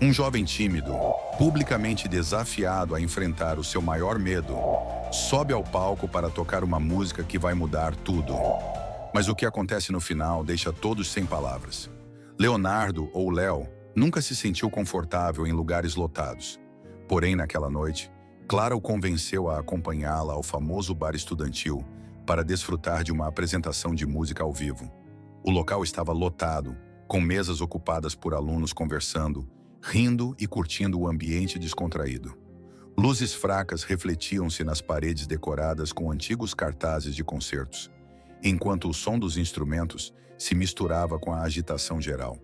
Um jovem tímido, publicamente desafiado a enfrentar o seu maior medo, sobe ao palco para tocar uma música que vai mudar tudo. Mas o que acontece no final deixa todos sem palavras. Leonardo, ou Léo, nunca se sentiu confortável em lugares lotados. Porém, naquela noite, Clara o convenceu a acompanhá-la ao famoso bar estudantil para desfrutar de uma apresentação de música ao vivo. O local estava lotado, com mesas ocupadas por alunos conversando, rindo e curtindo o ambiente descontraído. Luzes fracas refletiam-se nas paredes decoradas com antigos cartazes de concertos, enquanto o som dos instrumentos se misturava com a agitação geral.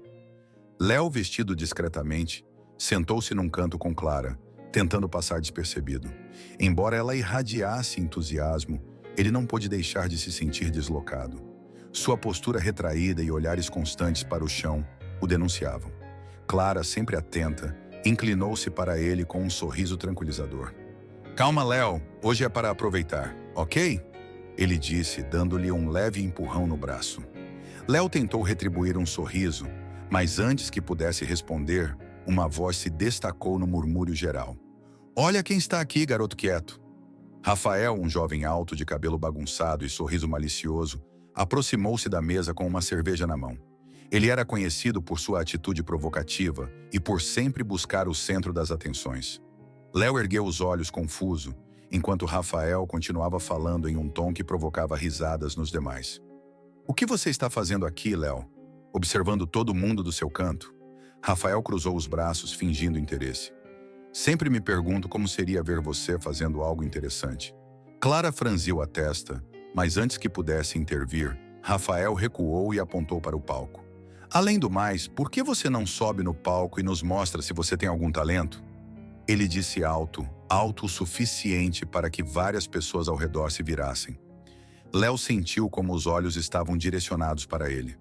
Léo, vestido discretamente, sentou-se num canto com Clara, tentando passar despercebido. Embora ela irradiasse entusiasmo, ele não pôde deixar de se sentir deslocado. Sua postura retraída e olhares constantes para o chão o denunciavam. Clara, sempre atenta, inclinou-se para ele com um sorriso tranquilizador. "Calma, Léo, hoje é para aproveitar, ok?" Ele disse, dando-lhe um leve empurrão no braço. Léo tentou retribuir um sorriso, mas antes que pudesse responder, uma voz se destacou no murmúrio geral. "Olha quem está aqui, garoto quieto." Rafael, um jovem alto de cabelo bagunçado e sorriso malicioso, aproximou-se da mesa com uma cerveja na mão. Ele era conhecido por sua atitude provocativa e por sempre buscar o centro das atenções. Léo ergueu os olhos confuso, enquanto Rafael continuava falando em um tom que provocava risadas nos demais. "O que você está fazendo aqui, Léo? Observando todo mundo do seu canto?" Rafael cruzou os braços, fingindo interesse. "Sempre me pergunto como seria ver você fazendo algo interessante." Clara franziu a testa, mas antes que pudesse intervir, Rafael recuou e apontou para o palco. "Além do mais, por que você não sobe no palco e nos mostra se você tem algum talento?" Ele disse alto o suficiente para que várias pessoas ao redor se virassem. Léo sentiu como os olhos estavam direcionados para ele.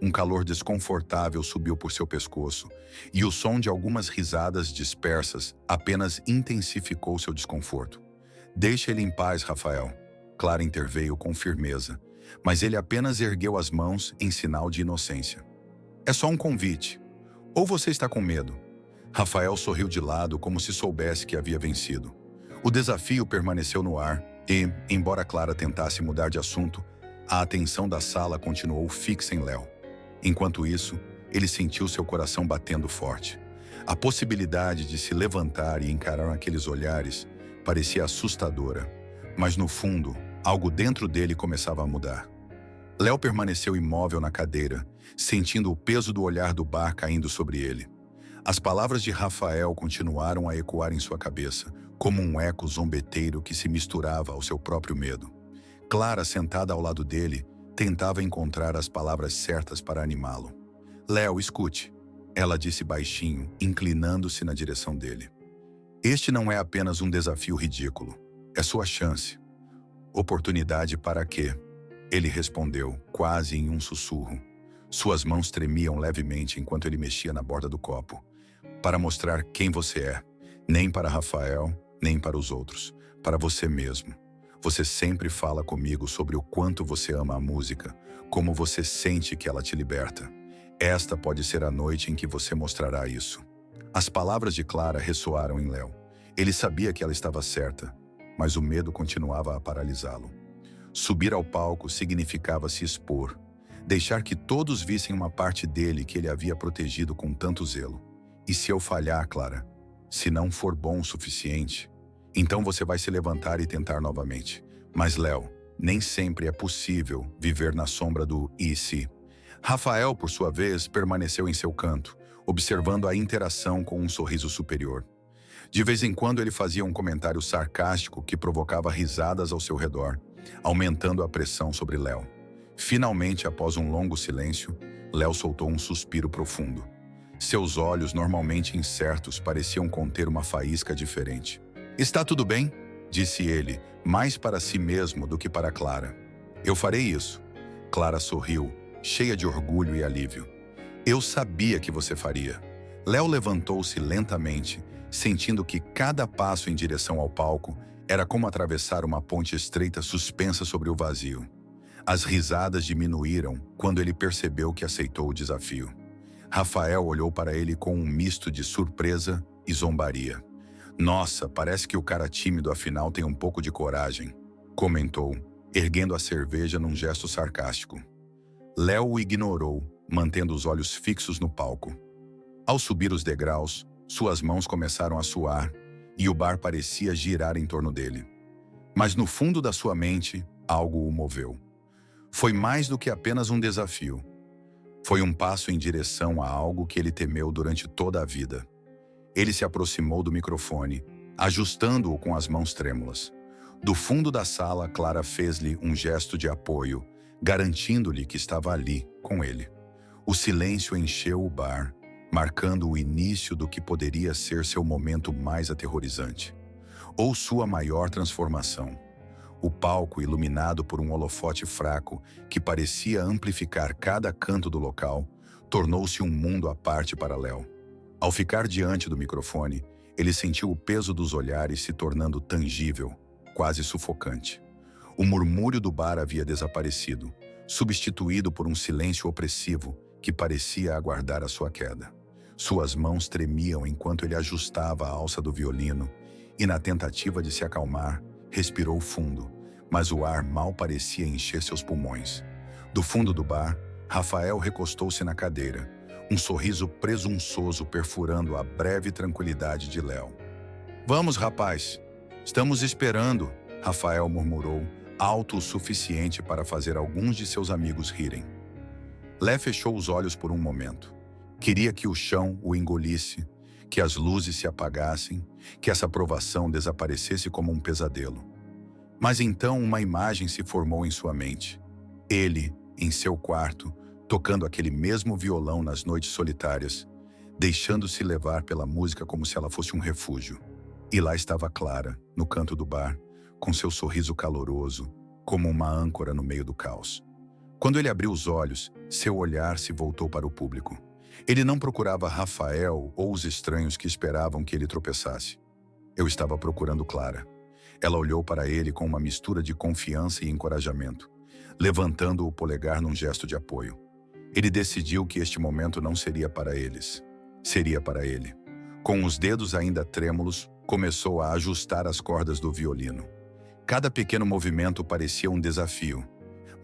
Um calor desconfortável subiu por seu pescoço, e o som de algumas risadas dispersas apenas intensificou seu desconforto. "Deixe ele em paz, Rafael." Clara interveio com firmeza, mas ele apenas ergueu as mãos em sinal de inocência. "É só um convite. Ou você está com medo?" Rafael sorriu de lado como se soubesse que havia vencido. O desafio permaneceu no ar e, embora Clara tentasse mudar de assunto, a atenção da sala continuou fixa em Léo. Enquanto isso, ele sentiu seu coração batendo forte. A possibilidade de se levantar e encarar aqueles olhares parecia assustadora, mas no fundo, algo dentro dele começava a mudar. Léo permaneceu imóvel na cadeira, sentindo o peso do olhar do bar caindo sobre ele. As palavras de Rafael continuaram a ecoar em sua cabeça, como um eco zombeteiro que se misturava ao seu próprio medo. Clara, sentada ao lado dele, tentava encontrar as palavras certas para animá-lo. "Léo, escute," ela disse baixinho, inclinando-se na direção dele. "Este não é apenas um desafio ridículo. É sua chance." "Oportunidade para quê?" Ele respondeu, quase em um sussurro. Suas mãos tremiam levemente enquanto ele mexia na borda do copo. "Para mostrar quem você é. Nem para Rafael, nem para os outros. Para você mesmo. Você sempre fala comigo sobre o quanto você ama a música, como você sente que ela te liberta. Esta pode ser a noite em que você mostrará isso." As palavras de Clara ressoaram em Léo. Ele sabia que ela estava certa, mas o medo continuava a paralisá-lo. Subir ao palco significava se expor, deixar que todos vissem uma parte dele que ele havia protegido com tanto zelo. "E se eu falhar, Clara? Se não for bom o suficiente? Então você vai se levantar e tentar novamente." Mas, Léo, nem sempre é possível viver na sombra do "e se." Rafael, por sua vez, permaneceu em seu canto, observando a interação com um sorriso superior. De vez em quando ele fazia um comentário sarcástico que provocava risadas ao seu redor, aumentando a pressão sobre Léo. Finalmente, após um longo silêncio, Léo soltou um suspiro profundo. Seus olhos, normalmente incertos, pareciam conter uma faísca diferente. "Está tudo bem?" disse ele, mais para si mesmo do que para Clara. "Eu farei isso." Clara sorriu, cheia de orgulho e alívio. "Eu sabia que você faria." Léo levantou-se lentamente, sentindo que cada passo em direção ao palco era como atravessar uma ponte estreita suspensa sobre o vazio. As risadas diminuíram quando ele percebeu que aceitou o desafio. Rafael olhou para ele com um misto de surpresa e zombaria. Nossa, parece que o cara tímido afinal tem um pouco de coragem, comentou, erguendo a cerveja num gesto sarcástico. Léo o ignorou, mantendo os olhos fixos no palco. Ao subir os degraus, suas mãos começaram a suar e o bar parecia girar em torno dele. Mas no fundo da sua mente, algo o moveu. Foi mais do que apenas um desafio. Foi um passo em direção a algo que ele temeu durante toda a vida. Ele se aproximou do microfone, ajustando-o com as mãos trêmulas. Do fundo da sala, Clara fez-lhe um gesto de apoio, garantindo-lhe que estava ali, com ele. O silêncio encheu o bar, marcando o início do que poderia ser seu momento mais aterrorizante. Ou sua maior transformação. O palco, iluminado por um holofote fraco que parecia amplificar cada canto do local, tornou-se um mundo à parte para Léo. Ao ficar diante do microfone, ele sentiu o peso dos olhares se tornando tangível, quase sufocante. O murmúrio do bar havia desaparecido, substituído por um silêncio opressivo que parecia aguardar a sua queda. Suas mãos tremiam enquanto ele ajustava a alça do violino e, na tentativa de se acalmar, respirou fundo, mas o ar mal parecia encher seus pulmões. Do fundo do bar, Rafael recostou-se na cadeira, um sorriso presunçoso perfurando a breve tranquilidade de Léo. Vamos, rapaz. Estamos esperando, Rafael murmurou, alto o suficiente para fazer alguns de seus amigos rirem. Lé fechou os olhos por um momento. Queria que o chão o engolisse, que as luzes se apagassem, que essa provação desaparecesse como um pesadelo. Mas então uma imagem se formou em sua mente. Ele, em seu quarto, tocando aquele mesmo violão nas noites solitárias, deixando-se levar pela música como se ela fosse um refúgio. E lá estava Clara, no canto do bar, com seu sorriso caloroso, como uma âncora no meio do caos. Quando ele abriu os olhos, seu olhar se voltou para o público. Ele não procurava Rafael ou os estranhos que esperavam que ele tropeçasse. Eu estava procurando Clara. Ela olhou para ele com uma mistura de confiança e encorajamento, levantando o polegar num gesto de apoio. Ele decidiu que este momento não seria para eles. Seria para ele. Com os dedos ainda trêmulos, começou a ajustar as cordas do violino. Cada pequeno movimento parecia um desafio,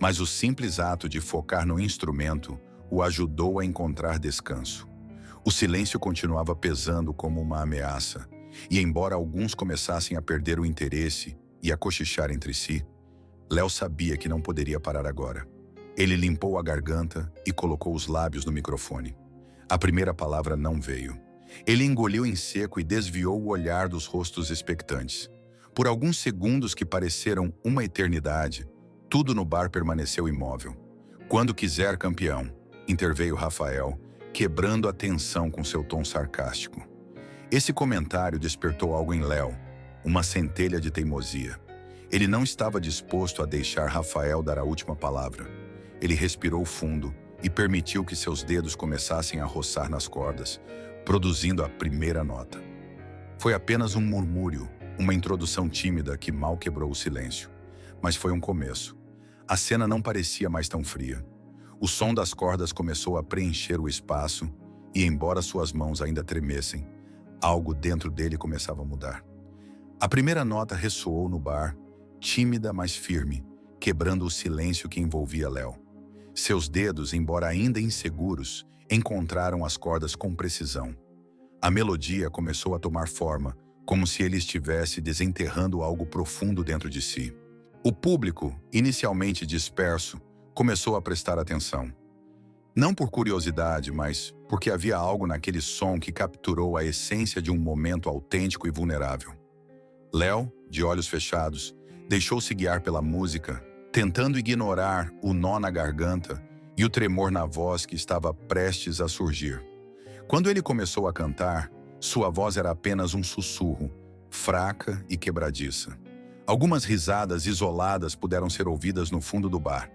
mas o simples ato de focar no instrumento o ajudou a encontrar descanso. O silêncio continuava pesando como uma ameaça, e embora alguns começassem a perder o interesse e a cochichar entre si, Léo sabia que não poderia parar agora. Ele limpou a garganta e colocou os lábios no microfone. A primeira palavra não veio. Ele engoliu em seco e desviou o olhar dos rostos expectantes. Por alguns segundos que pareceram uma eternidade, tudo no bar permaneceu imóvel. Quando quiser, campeão, interveio Rafael, quebrando a tensão com seu tom sarcástico. Esse comentário despertou algo em Léo, uma centelha de teimosia. Ele não estava disposto a deixar Rafael dar a última palavra. Ele respirou fundo e permitiu que seus dedos começassem a roçar nas cordas, produzindo a primeira nota. Foi apenas um murmúrio, uma introdução tímida que mal quebrou o silêncio. Mas foi um começo. A cena não parecia mais tão fria. O som das cordas começou a preencher o espaço e, embora suas mãos ainda tremessem, algo dentro dele começava a mudar. A primeira nota ressoou no bar, tímida, mas firme, quebrando o silêncio que envolvia Léo. Seus dedos, embora ainda inseguros, encontraram as cordas com precisão. A melodia começou a tomar forma, como se ele estivesse desenterrando algo profundo dentro de si. O público, inicialmente disperso, começou a prestar atenção. Não por curiosidade, mas porque havia algo naquele som que capturou a essência de um momento autêntico e vulnerável. Léo, de olhos fechados, deixou-se guiar pela música, tentando ignorar o nó na garganta e o tremor na voz que estava prestes a surgir. Quando ele começou a cantar, sua voz era apenas um sussurro, fraca e quebradiça. Algumas risadas isoladas puderam ser ouvidas no fundo do bar,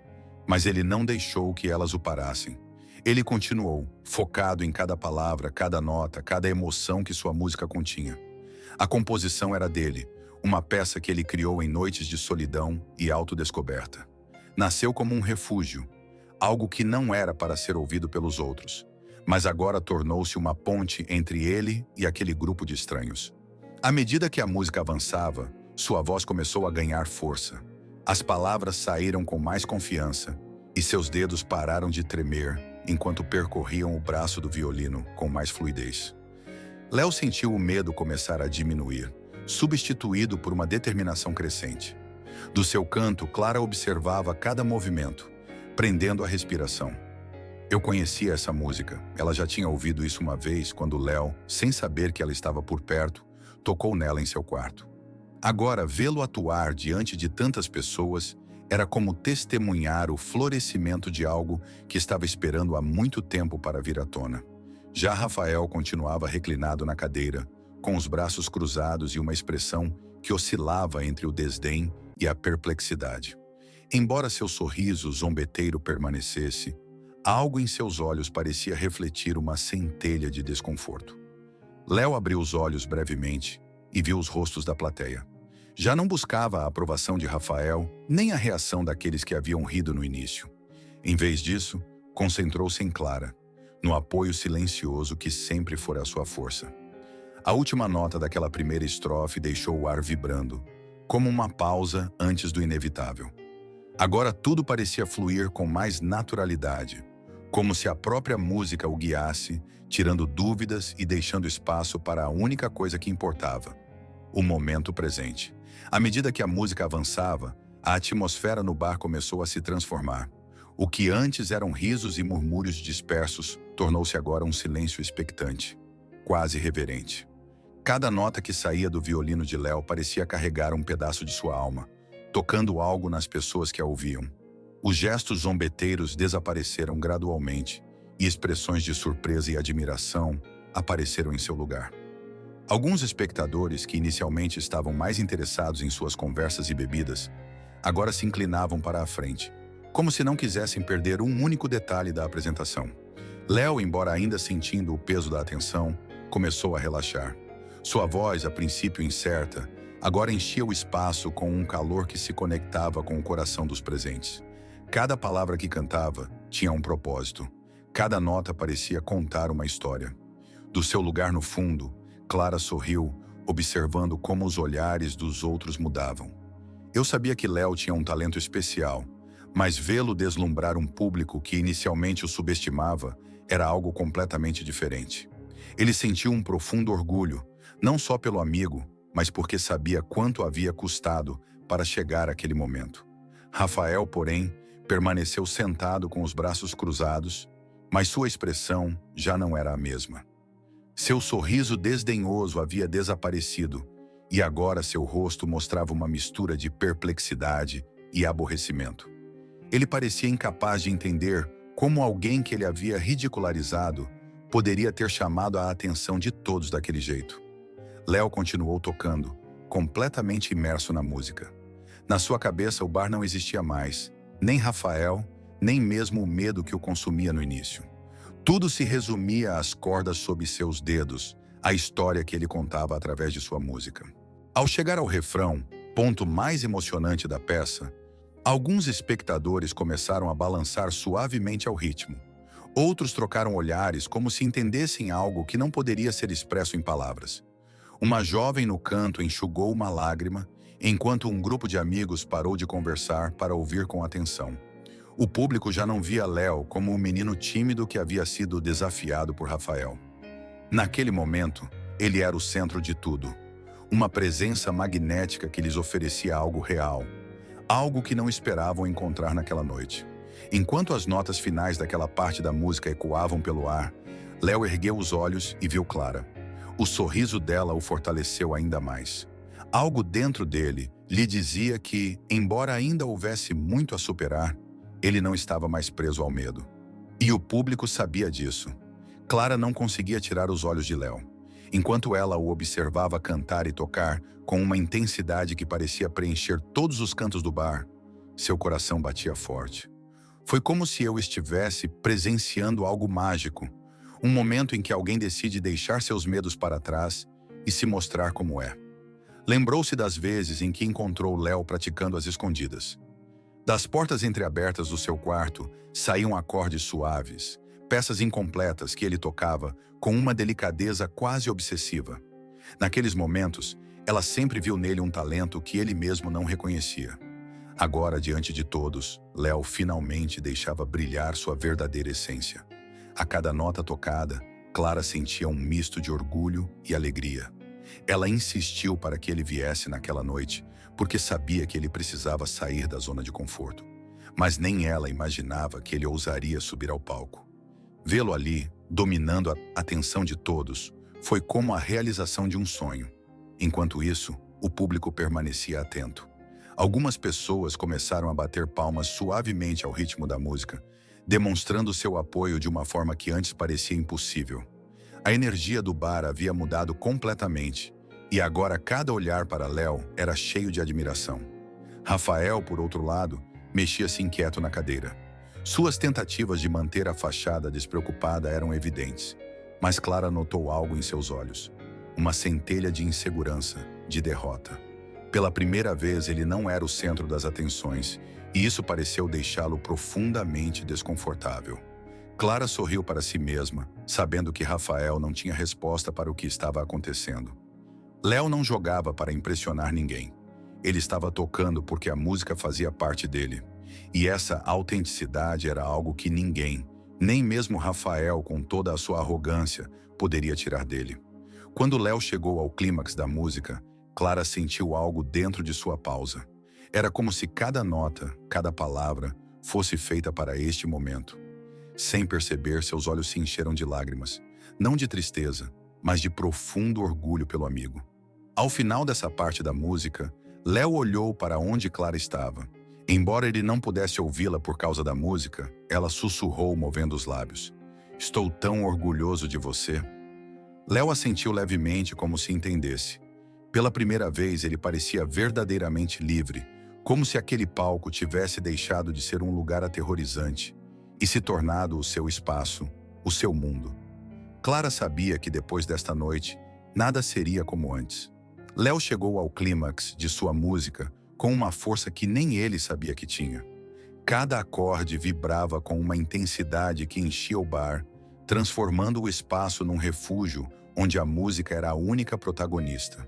mas ele não deixou que elas o parassem. Ele continuou, focado em cada palavra, cada nota, cada emoção que sua música continha. A composição era dele, uma peça que ele criou em noites de solidão e autodescoberta. Nasceu como um refúgio, algo que não era para ser ouvido pelos outros, mas agora tornou-se uma ponte entre ele e aquele grupo de estranhos. À medida que a música avançava, sua voz começou a ganhar força. As palavras saíram com mais confiança e seus dedos pararam de tremer enquanto percorriam o braço do violino com mais fluidez. Léo sentiu o medo começar a diminuir, substituído por uma determinação crescente. Do seu canto, Clara observava cada movimento, prendendo a respiração. Eu conhecia essa música. Ela já tinha ouvido isso uma vez quando Léo, sem saber que ela estava por perto, tocou nela em seu quarto. Agora, vê-lo atuar diante de tantas pessoas era como testemunhar o florescimento de algo que estava esperando há muito tempo para vir à tona. Já Rafael continuava reclinado na cadeira, com os braços cruzados e uma expressão que oscilava entre o desdém e a perplexidade. Embora seu sorriso zombeteiro permanecesse, algo em seus olhos parecia refletir uma centelha de desconforto. Léo abriu os olhos brevemente e viu os rostos da plateia. Já não buscava a aprovação de Rafael, nem a reação daqueles que haviam rido no início. Em vez disso, concentrou-se em Clara, no apoio silencioso que sempre fora a sua força. A última nota daquela primeira estrofe deixou o ar vibrando, como uma pausa antes do inevitável. Agora tudo parecia fluir com mais naturalidade, como se a própria música o guiasse, tirando dúvidas e deixando espaço para a única coisa que importava: o momento presente. À medida que a música avançava, a atmosfera no bar começou a se transformar. O que antes eram risos e murmúrios dispersos tornou-se agora um silêncio expectante, quase reverente. Cada nota que saía do violino de Léo parecia carregar um pedaço de sua alma, tocando algo nas pessoas que a ouviam. Os gestos zombeteiros desapareceram gradualmente e expressões de surpresa e admiração apareceram em seu lugar. Alguns espectadores, que inicialmente estavam mais interessados em suas conversas e bebidas, agora se inclinavam para a frente, como se não quisessem perder um único detalhe da apresentação. Léo, embora ainda sentindo o peso da atenção, começou a relaxar. Sua voz, a princípio incerta, agora enchia o espaço com um calor que se conectava com o coração dos presentes. Cada palavra que cantava tinha um propósito. Cada nota parecia contar uma história. Do seu lugar no fundo, Clara sorriu, observando como os olhares dos outros mudavam. Eu sabia que Léo tinha um talento especial, mas vê-lo deslumbrar um público que inicialmente o subestimava era algo completamente diferente. Ele sentiu um profundo orgulho, não só pelo amigo, mas porque sabia quanto havia custado para chegar àquele momento. Rafael, porém, permaneceu sentado com os braços cruzados, mas sua expressão já não era a mesma. Seu sorriso desdenhoso havia desaparecido e agora seu rosto mostrava uma mistura de perplexidade e aborrecimento. Ele parecia incapaz de entender como alguém que ele havia ridicularizado poderia ter chamado a atenção de todos daquele jeito. Léo continuou tocando, completamente imerso na música. Na sua cabeça o bar não existia mais, nem Rafael, nem mesmo o medo que o consumia no início. Tudo se resumia às cordas sob seus dedos, a história que ele contava através de sua música. Ao chegar ao refrão, ponto mais emocionante da peça, alguns espectadores começaram a balançar suavemente ao ritmo. Outros trocaram olhares como se entendessem algo que não poderia ser expresso em palavras. Uma jovem no canto enxugou uma lágrima, enquanto um grupo de amigos parou de conversar para ouvir com atenção. O público já não via Léo como um menino tímido que havia sido desafiado por Rafael. Naquele momento, ele era o centro de tudo. Uma presença magnética que lhes oferecia algo real. Algo que não esperavam encontrar naquela noite. Enquanto as notas finais daquela parte da música ecoavam pelo ar, Léo ergueu os olhos e viu Clara. O sorriso dela o fortaleceu ainda mais. Algo dentro dele lhe dizia que, embora ainda houvesse muito a superar, ele não estava mais preso ao medo. E o público sabia disso. Clara não conseguia tirar os olhos de Léo. Enquanto ela o observava cantar e tocar com uma intensidade que parecia preencher todos os cantos do bar, seu coração batia forte. Foi como se eu estivesse presenciando algo mágico, um momento em que alguém decide deixar seus medos para trás e se mostrar como é. Lembrou-se das vezes em que encontrou Léo praticando às escondidas. Das portas entreabertas do seu quarto saíam acordes suaves, peças incompletas que ele tocava com uma delicadeza quase obsessiva. Naqueles momentos, ela sempre viu nele um talento que ele mesmo não reconhecia. Agora, diante de todos, Léo finalmente deixava brilhar sua verdadeira essência. A cada nota tocada, Clara sentia um misto de orgulho e alegria. Ela insistiu para que ele viesse naquela noite, porque sabia que ele precisava sair da zona de conforto. Mas nem ela imaginava que ele ousaria subir ao palco. Vê-lo ali, dominando a atenção de todos, foi como a realização de um sonho. Enquanto isso, o público permanecia atento. Algumas pessoas começaram a bater palmas suavemente ao ritmo da música, demonstrando seu apoio de uma forma que antes parecia impossível. A energia do bar havia mudado completamente, e agora cada olhar para Léo era cheio de admiração. Rafael, por outro lado, mexia-se inquieto na cadeira. Suas tentativas de manter a fachada despreocupada eram evidentes, mas Clara notou algo em seus olhos. Uma centelha de insegurança, de derrota. Pela primeira vez, ele não era o centro das atenções, e isso pareceu deixá-lo profundamente desconfortável. Clara sorriu para si mesma, sabendo que Rafael não tinha resposta para o que estava acontecendo. Léo não jogava para impressionar ninguém. Ele estava tocando porque a música fazia parte dele. E essa autenticidade era algo que ninguém, nem mesmo Rafael, com toda a sua arrogância, poderia tirar dele. Quando Léo chegou ao clímax da música, Clara sentiu algo dentro de sua pausa. Era como se cada nota, cada palavra, fosse feita para este momento. Sem perceber, seus olhos se encheram de lágrimas, não de tristeza, mas de profundo orgulho pelo amigo. Ao final dessa parte da música, Léo olhou para onde Clara estava. Embora ele não pudesse ouvi-la por causa da música, ela sussurrou, movendo os lábios. "Estou tão orgulhoso de você." Léo assentiu levemente, como se entendesse. Pela primeira vez, ele parecia verdadeiramente livre, como se aquele palco tivesse deixado de ser um lugar aterrorizante e se tornado o seu espaço, o seu mundo. Clara sabia que depois desta noite, nada seria como antes. Léo chegou ao clímax de sua música com uma força que nem ele sabia que tinha. Cada acorde vibrava com uma intensidade que enchia o bar, transformando o espaço num refúgio onde a música era a única protagonista.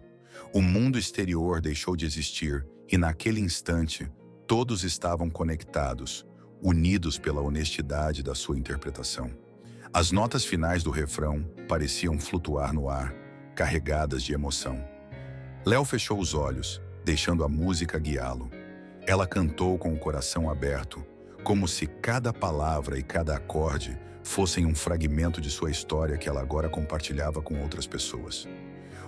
O mundo exterior deixou de existir e, naquele instante, todos estavam conectados, unidos pela honestidade da sua interpretação. As notas finais do refrão pareciam flutuar no ar, carregadas de emoção. Léo fechou os olhos, deixando a música guiá-lo. Ela cantou com o coração aberto, como se cada palavra e cada acorde fossem um fragmento de sua história que ela agora compartilhava com outras pessoas.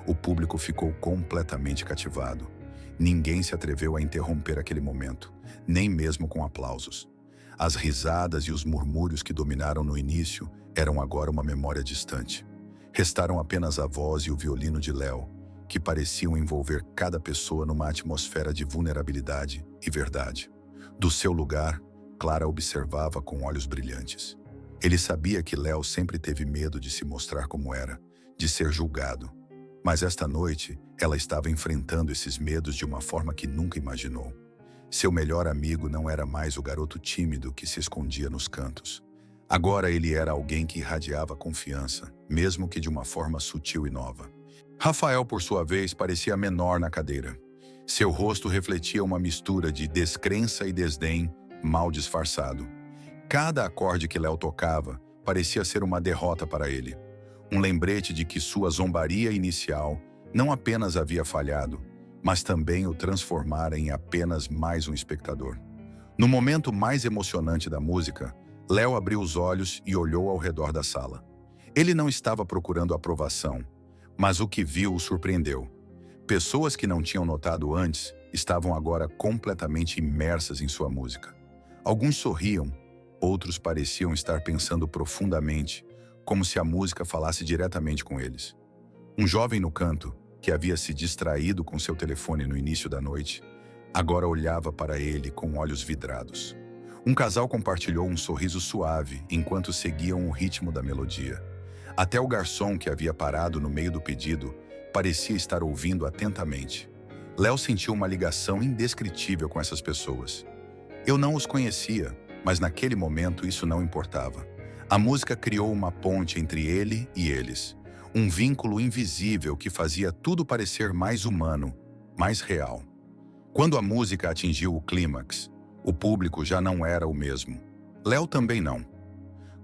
O público ficou completamente cativado. Ninguém se atreveu a interromper aquele momento, nem mesmo com aplausos. As risadas e os murmúrios que dominaram no início eram agora uma memória distante. Restaram apenas a voz e o violino de Léo, que pareciam envolver cada pessoa numa atmosfera de vulnerabilidade e verdade. Do seu lugar, Clara observava com olhos brilhantes. Ele sabia que Léo sempre teve medo de se mostrar como era, de ser julgado. Mas esta noite, ela estava enfrentando esses medos de uma forma que nunca imaginou. Seu melhor amigo não era mais o garoto tímido que se escondia nos cantos. Agora ele era alguém que irradiava confiança, mesmo que de uma forma sutil e nova. Rafael, por sua vez, parecia menor na cadeira. Seu rosto refletia uma mistura de descrença e desdém, mal disfarçado. Cada acorde que Léo tocava parecia ser uma derrota para ele. Um lembrete de que sua zombaria inicial não apenas havia falhado, mas também o transformara em apenas mais um espectador. No momento mais emocionante da música, Léo abriu os olhos e olhou ao redor da sala. Ele não estava procurando aprovação, mas o que viu o surpreendeu. Pessoas que não tinham notado antes estavam agora completamente imersas em sua música. Alguns sorriam, outros pareciam estar pensando profundamente, como se a música falasse diretamente com eles. Um jovem no canto, que havia se distraído com seu telefone no início da noite, agora olhava para ele com olhos vidrados. Um casal compartilhou um sorriso suave enquanto seguiam o ritmo da melodia. Até o garçom, que havia parado no meio do pedido, parecia estar ouvindo atentamente. Léo sentiu uma ligação indescritível com essas pessoas. Eu não os conhecia, mas naquele momento isso não importava. A música criou uma ponte entre ele e eles, um vínculo invisível que fazia tudo parecer mais humano, mais real. Quando a música atingiu o clímax, o público já não era o mesmo. Léo também não.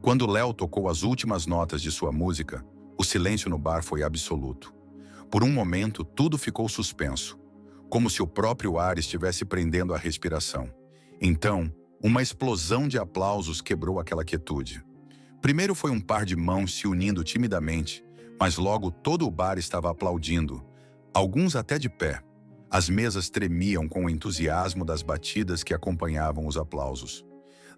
Quando Léo tocou as últimas notas de sua música, o silêncio no bar foi absoluto. Por um momento, tudo ficou suspenso, como se o próprio ar estivesse prendendo a respiração. Então, uma explosão de aplausos quebrou aquela quietude. Primeiro foi um par de mãos se unindo timidamente, mas logo todo o bar estava aplaudindo, alguns até de pé. As mesas tremiam com o entusiasmo das batidas que acompanhavam os aplausos.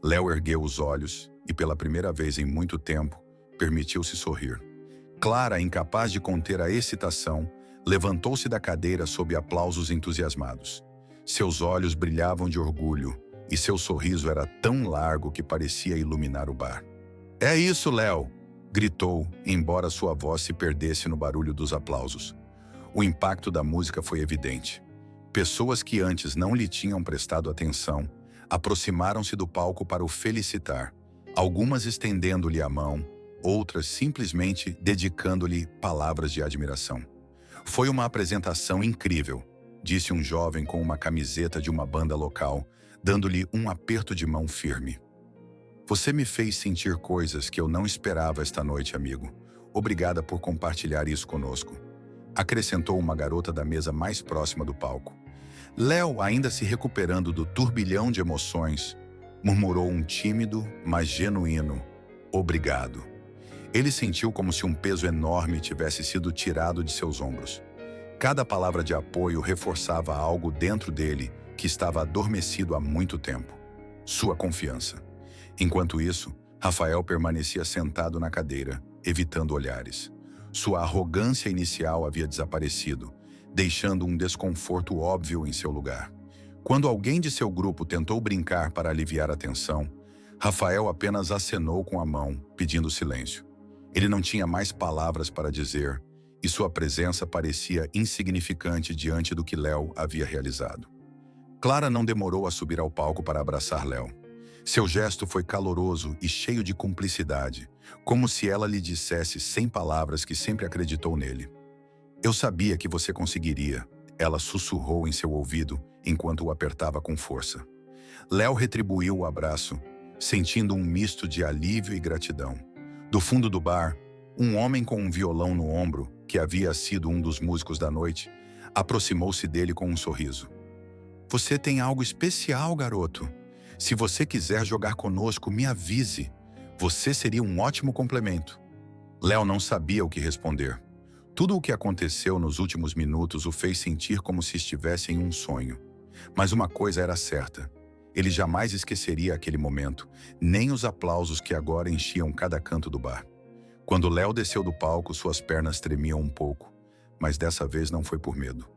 Léo ergueu os olhos e, pela primeira vez em muito tempo, permitiu-se sorrir. Clara, incapaz de conter a excitação, levantou-se da cadeira sob aplausos entusiasmados. Seus olhos brilhavam de orgulho e seu sorriso era tão largo que parecia iluminar o bar. "É isso, Léo!" gritou, embora sua voz se perdesse no barulho dos aplausos. O impacto da música foi evidente. Pessoas que antes não lhe tinham prestado atenção aproximaram-se do palco para o felicitar, algumas estendendo-lhe a mão, outras simplesmente dedicando-lhe palavras de admiração. "Foi uma apresentação incrível", disse um jovem com uma camiseta de uma banda local, dando-lhe um aperto de mão firme. "Você me fez sentir coisas que eu não esperava esta noite, amigo. Obrigada por compartilhar isso conosco", acrescentou uma garota da mesa mais próxima do palco. Léo, ainda se recuperando do turbilhão de emoções, murmurou um tímido, mas genuíno "obrigado". Ele sentiu como se um peso enorme tivesse sido tirado de seus ombros. Cada palavra de apoio reforçava algo dentro dele que estava adormecido há muito tempo: sua confiança. Enquanto isso, Rafael permanecia sentado na cadeira, evitando olhares. Sua arrogância inicial havia desaparecido, deixando um desconforto óbvio em seu lugar. Quando alguém de seu grupo tentou brincar para aliviar a tensão, Rafael apenas acenou com a mão, pedindo silêncio. Ele não tinha mais palavras para dizer, e sua presença parecia insignificante diante do que Léo havia realizado. Clara não demorou a subir ao palco para abraçar Léo. Seu gesto foi caloroso e cheio de cumplicidade, como se ela lhe dissesse sem palavras que sempre acreditou nele. "Eu sabia que você conseguiria", ela sussurrou em seu ouvido enquanto o apertava com força. Léo retribuiu o abraço, sentindo um misto de alívio e gratidão. Do fundo do bar, um homem com um violão no ombro, que havia sido um dos músicos da noite, aproximou-se dele com um sorriso. "Você tem algo especial, garoto. Se você quiser jogar conosco, me avise. Você seria um ótimo complemento." Léo não sabia o que responder. Tudo o que aconteceu nos últimos minutos o fez sentir como se estivesse em um sonho. Mas uma coisa era certa: ele jamais esqueceria aquele momento, nem os aplausos que agora enchiam cada canto do bar. Quando Léo desceu do palco, suas pernas tremiam um pouco, mas dessa vez não foi por medo.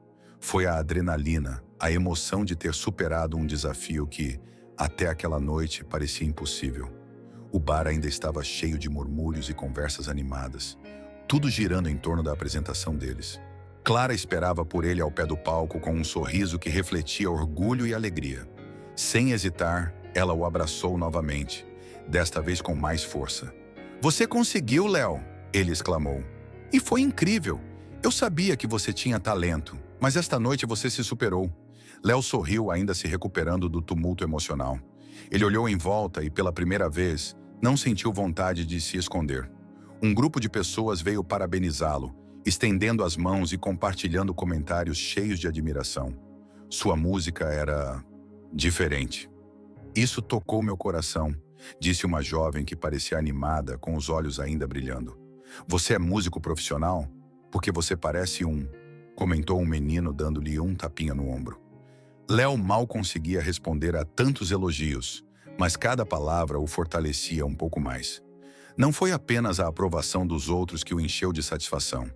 Foi a adrenalina, a emoção de ter superado um desafio que, até aquela noite, parecia impossível. O bar ainda estava cheio de murmúrios e conversas animadas, tudo girando em torno da apresentação deles. Clara esperava por ele ao pé do palco com um sorriso que refletia orgulho e alegria. Sem hesitar, ela o abraçou novamente, desta vez com mais força. "Você conseguiu, Léo!" ele exclamou. "E foi incrível! Eu sabia que você tinha talento, mas esta noite você se superou." Léo sorriu, ainda se recuperando do tumulto emocional. Ele olhou em volta e, pela primeira vez, não sentiu vontade de se esconder. Um grupo de pessoas veio parabenizá-lo, estendendo as mãos e compartilhando comentários cheios de admiração. Sua música era diferente. "Isso tocou meu coração", disse uma jovem que parecia animada, com os olhos ainda brilhando. "Você é músico profissional? Porque você parece um", comentou um menino dando-lhe um tapinha no ombro. Léo mal conseguia responder a tantos elogios, mas cada palavra o fortalecia um pouco mais. Não foi apenas a aprovação dos outros que o encheu de satisfação.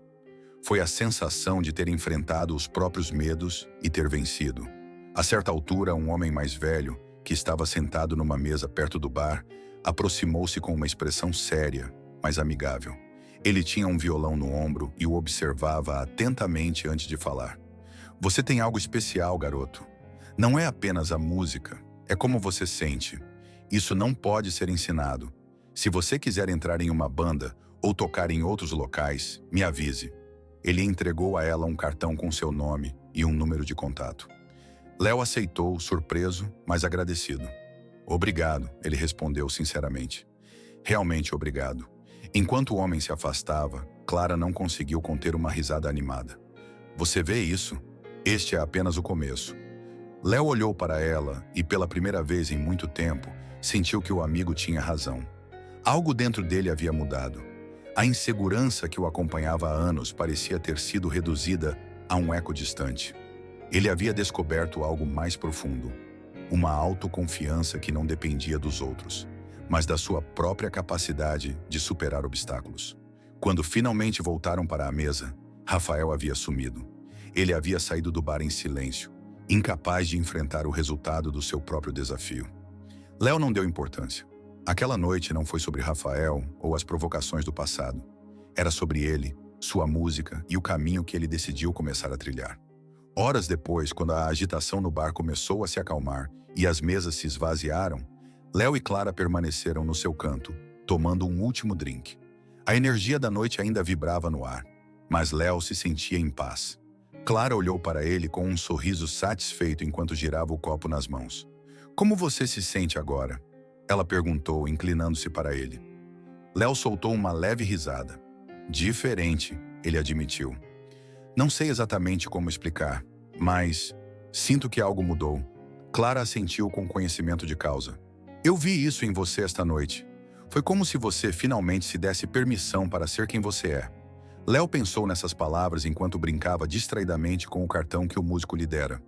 Foi a sensação de ter enfrentado os próprios medos e ter vencido. A certa altura, um homem mais velho, que estava sentado numa mesa perto do bar, aproximou-se com uma expressão séria, mas amigável. Ele tinha um violão no ombro e o observava atentamente antes de falar. "Você tem algo especial, garoto. Não é apenas a música, é como você sente. Isso não pode ser ensinado. Se você quiser entrar em uma banda ou tocar em outros locais, me avise. Ele entregou a ela um cartão com seu nome e um número de contato. Léo aceitou, surpreso, mas agradecido. Obrigado, ele respondeu sinceramente. Realmente obrigado. Enquanto o homem se afastava, Clara não conseguiu conter uma risada animada. Você vê isso? Este é apenas o começo. Léo olhou para ela e, pela primeira vez em muito tempo, sentiu que o amigo tinha razão. Algo dentro dele havia mudado. A insegurança que o acompanhava há anos parecia ter sido reduzida a um eco distante. Ele havia descoberto algo mais profundo. Uma autoconfiança que não dependia dos outros, mas da sua própria capacidade de superar obstáculos. Quando finalmente voltaram para a mesa, Rafael havia sumido. Ele havia saído do bar em silêncio, incapaz de enfrentar o resultado do seu próprio desafio. Léo não deu importância. Aquela noite não foi sobre Rafael ou as provocações do passado. Era sobre ele, sua música e o caminho que ele decidiu começar a trilhar. Horas depois, quando a agitação no bar começou a se acalmar e as mesas se esvaziaram, Léo e Clara permaneceram no seu canto, tomando um último drink. A energia da noite ainda vibrava no ar, mas Léo se sentia em paz. Clara olhou para ele com um sorriso satisfeito enquanto girava o copo nas mãos. Como você se sente agora? Ela perguntou, inclinando-se para ele. Léo soltou uma leve risada. Diferente, ele admitiu. Não sei exatamente como explicar, mas sinto que algo mudou. Clara assentiu com conhecimento de causa. Eu vi isso em você esta noite. Foi como se você finalmente se desse permissão para ser quem você é. Léo pensou nessas palavras enquanto brincava distraidamente com o cartão que o músico lhe dera.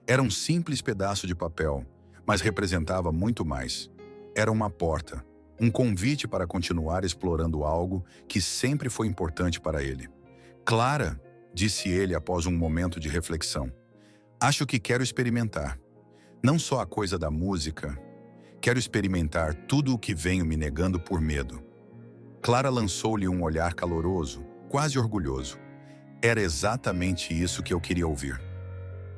Era um simples pedaço de papel, mas representava muito mais. Era uma porta, um convite para continuar explorando algo que sempre foi importante para ele. Clara, disse ele após um momento de reflexão, acho que quero experimentar. Não só a coisa da música, quero experimentar tudo o que venho me negando por medo. Clara lançou-lhe um olhar caloroso, quase orgulhoso. Era exatamente isso que eu queria ouvir.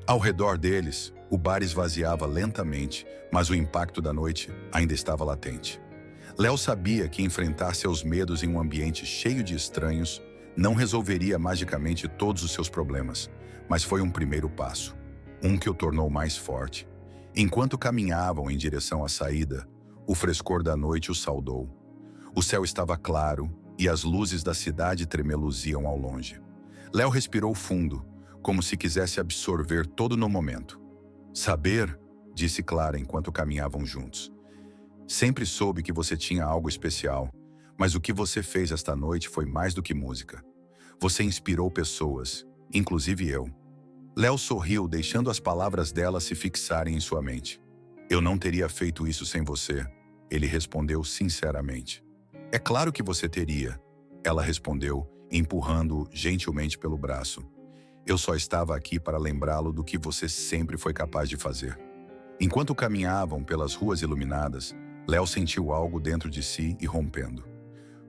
Ao redor deles, o bar esvaziava lentamente, mas o impacto da noite ainda estava latente. Léo sabia que enfrentar seus medos em um ambiente cheio de estranhos não resolveria magicamente todos os seus problemas, mas foi um primeiro passo, um que o tornou mais forte. Enquanto caminhavam em direção à saída, o frescor da noite o saudou. O céu estava claro e as luzes da cidade tremeluziam ao longe. Léo respirou fundo, como se quisesse absorver todo no momento. Saber, disse Clara enquanto caminhavam juntos. Sempre soube que você tinha algo especial, mas o que você fez esta noite foi mais do que música. Você inspirou pessoas, inclusive eu. Léo sorriu, deixando as palavras dela se fixarem em sua mente. Eu não teria feito isso sem você, ele respondeu sinceramente. É claro que você teria, ela respondeu, empurrando-o gentilmente pelo braço. Eu só estava aqui para lembrá-lo do que você sempre foi capaz de fazer. Enquanto caminhavam pelas ruas iluminadas, Léo sentiu algo dentro de si irrompendo.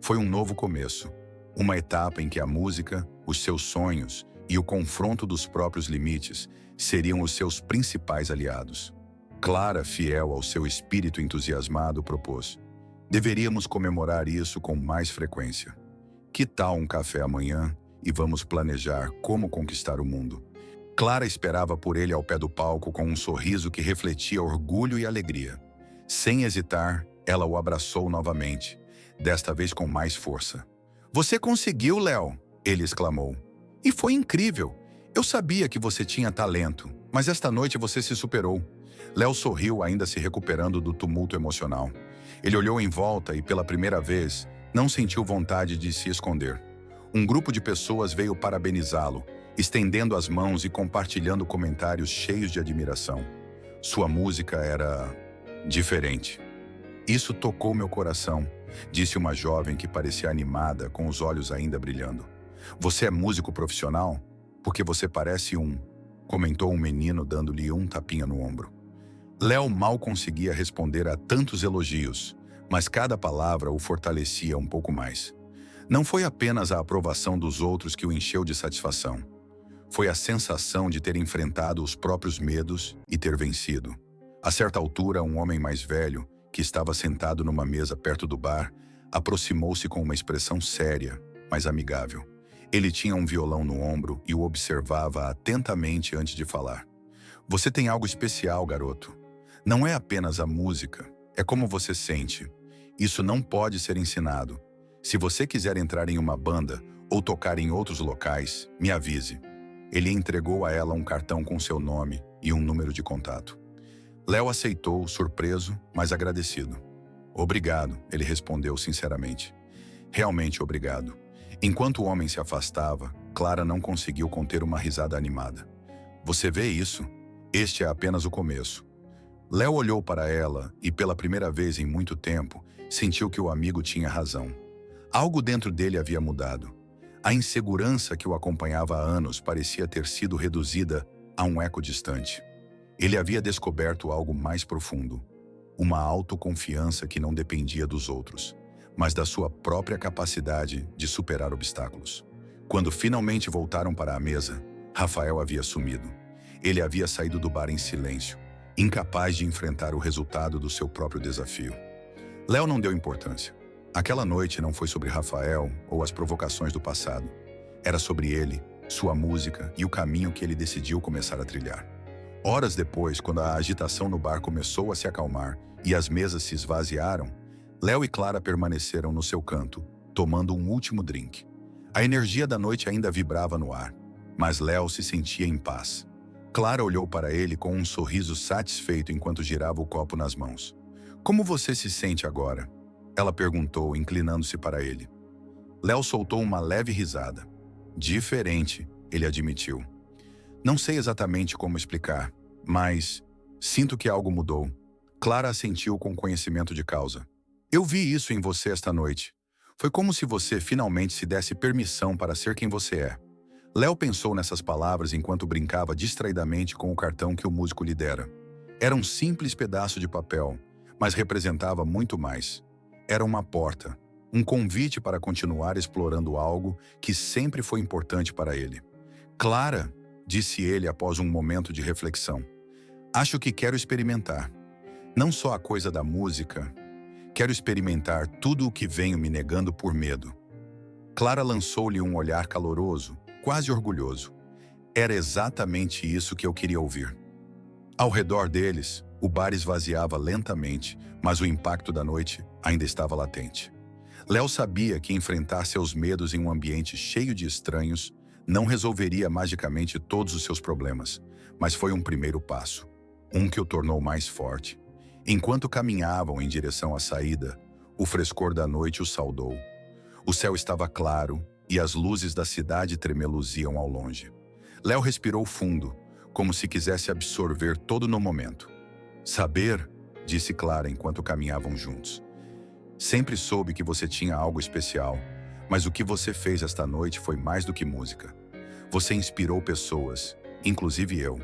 Foi um novo começo, uma etapa em que a música, os seus sonhos e o confronto dos próprios limites seriam os seus principais aliados. Clara, fiel ao seu espírito entusiasmado, propôs: deveríamos comemorar isso com mais frequência. Que tal um café amanhã e vamos planejar como conquistar o mundo? Clara esperava por ele ao pé do palco com um sorriso que refletia orgulho e alegria. Sem hesitar, ela o abraçou novamente, desta vez com mais força. Você conseguiu, Léo! Ele exclamou. E foi incrível! Eu sabia que você tinha talento, mas esta noite você se superou. Léo sorriu, ainda se recuperando do tumulto emocional. Ele olhou em volta e, pela primeira vez, não sentiu vontade de se esconder. Um grupo de pessoas veio parabenizá-lo, estendendo as mãos e compartilhando comentários cheios de admiração. Sua música era diferente. Isso tocou meu coração, disse uma jovem que parecia animada, com os olhos ainda brilhando. Você é músico profissional? Porque você parece um, comentou um menino dando-lhe um tapinha no ombro. Léo mal conseguia responder a tantos elogios, mas cada palavra o fortalecia um pouco mais. Não foi apenas a aprovação dos outros que o encheu de satisfação. Foi a sensação de ter enfrentado os próprios medos e ter vencido. A certa altura, um homem mais velho, que estava sentado numa mesa perto do bar, aproximou-se com uma expressão séria, mas amigável. Ele tinha um violão no ombro e o observava atentamente antes de falar. Você tem algo especial, garoto. Não é apenas a música, é como você sente. Isso não pode ser ensinado. Se você quiser entrar em uma banda ou tocar em outros locais, me avise. Ele entregou a ela um cartão com seu nome e um número de contato. Léo aceitou, surpreso, mas agradecido. Obrigado, ele respondeu sinceramente. Realmente obrigado. Enquanto o homem se afastava, Clara não conseguiu conter uma risada animada. Você vê isso? Este é apenas o começo. Léo olhou para ela e, pela primeira vez em muito tempo, sentiu que o amigo tinha razão. Algo dentro dele havia mudado. A insegurança que o acompanhava há anos parecia ter sido reduzida a um eco distante. Ele havia descoberto algo mais profundo. Uma autoconfiança que não dependia dos outros, mas da sua própria capacidade de superar obstáculos. Quando finalmente voltaram para a mesa, Rafael havia sumido. Ele havia saído do bar em silêncio, incapaz de enfrentar o resultado do seu próprio desafio. Léo não deu importância. Aquela noite não foi sobre Rafael ou as provocações do passado. Era sobre ele, sua música e o caminho que ele decidiu começar a trilhar. Horas depois, quando a agitação no bar começou a se acalmar e as mesas se esvaziaram, Léo e Clara permaneceram no seu canto, tomando um último drink. A energia da noite ainda vibrava no ar, mas Léo se sentia em paz. Clara olhou para ele com um sorriso satisfeito enquanto girava o copo nas mãos. Como você se sente agora? Ela perguntou, inclinando-se para ele. Léo soltou uma leve risada. Diferente, ele admitiu. Não sei exatamente como explicar, mas sinto que algo mudou. Clara assentiu com conhecimento de causa. Eu vi isso em você esta noite. Foi como se você finalmente se desse permissão para ser quem você é. Léo pensou nessas palavras enquanto brincava distraidamente com o cartão que o músico lhe dera. Era um simples pedaço de papel, mas representava muito mais. Era uma porta, um convite para continuar explorando algo que sempre foi importante para ele. Clara, disse ele após um momento de reflexão. Acho que quero experimentar. Não só a coisa da música, quero experimentar tudo o que venho me negando por medo. Clara lançou-lhe um olhar caloroso, quase orgulhoso. Era exatamente isso que eu queria ouvir. Ao redor deles, o bar esvaziava lentamente, mas o impacto da noite ainda estava latente. Léo sabia que enfrentar seus medos em um ambiente cheio de estranhos não resolveria magicamente todos os seus problemas, mas foi um primeiro passo, um que o tornou mais forte. Enquanto caminhavam em direção à saída, o frescor da noite o saudou. O céu estava claro e as luzes da cidade tremeluziam ao longe. Léo respirou fundo, como se quisesse absorver todo no momento. Saber, disse Clara enquanto caminhavam juntos. Sempre soube que você tinha algo especial, mas o que você fez esta noite foi mais do que música. Você inspirou pessoas, inclusive eu.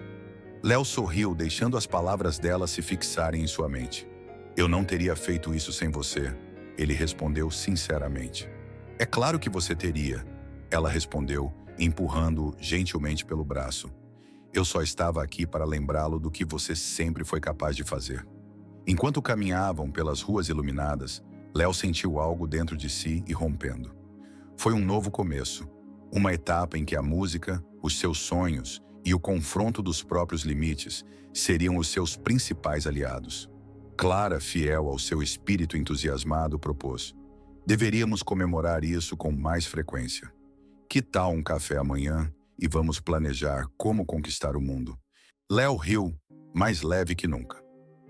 Léo sorriu, deixando as palavras dela se fixarem em sua mente. Eu não teria feito isso sem você, ele respondeu sinceramente. É claro que você teria, ela respondeu, empurrando-o gentilmente pelo braço. Eu só estava aqui para lembrá-lo do que você sempre foi capaz de fazer. Enquanto caminhavam pelas ruas iluminadas, Léo sentiu algo dentro de si irrompendo. Foi um novo começo, uma etapa em que a música, os seus sonhos e o confronto dos próprios limites seriam os seus principais aliados. Clara, fiel ao seu espírito entusiasmado, propôs: deveríamos comemorar isso com mais frequência. Que tal um café amanhã e vamos planejar como conquistar o mundo? Léo riu, mais leve que nunca.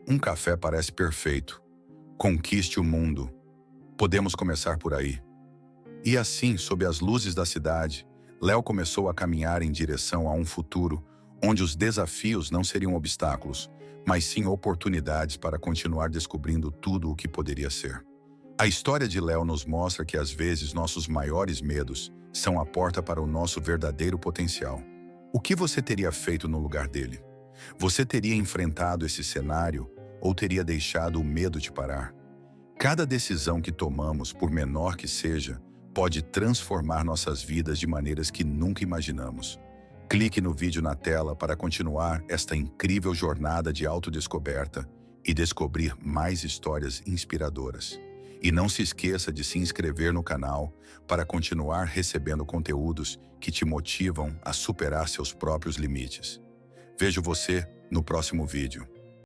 Um café parece perfeito. Conquiste o mundo. Podemos começar por aí. E assim, sob as luzes da cidade, Léo começou a caminhar em direção a um futuro onde os desafios não seriam obstáculos, mas sim oportunidades para continuar descobrindo tudo o que poderia ser. A história de Léo nos mostra que às vezes nossos maiores medos são a porta para o nosso verdadeiro potencial. O que você teria feito no lugar dele? Você teria enfrentado esse cenário ou teria deixado o medo te parar? Cada decisão que tomamos, por menor que seja, pode transformar nossas vidas de maneiras que nunca imaginamos. Clique no vídeo na tela para continuar esta incrível jornada de autodescoberta e descobrir mais histórias inspiradoras. E não se esqueça de se inscrever no canal para continuar recebendo conteúdos que te motivam a superar seus próprios limites. Vejo você no próximo vídeo.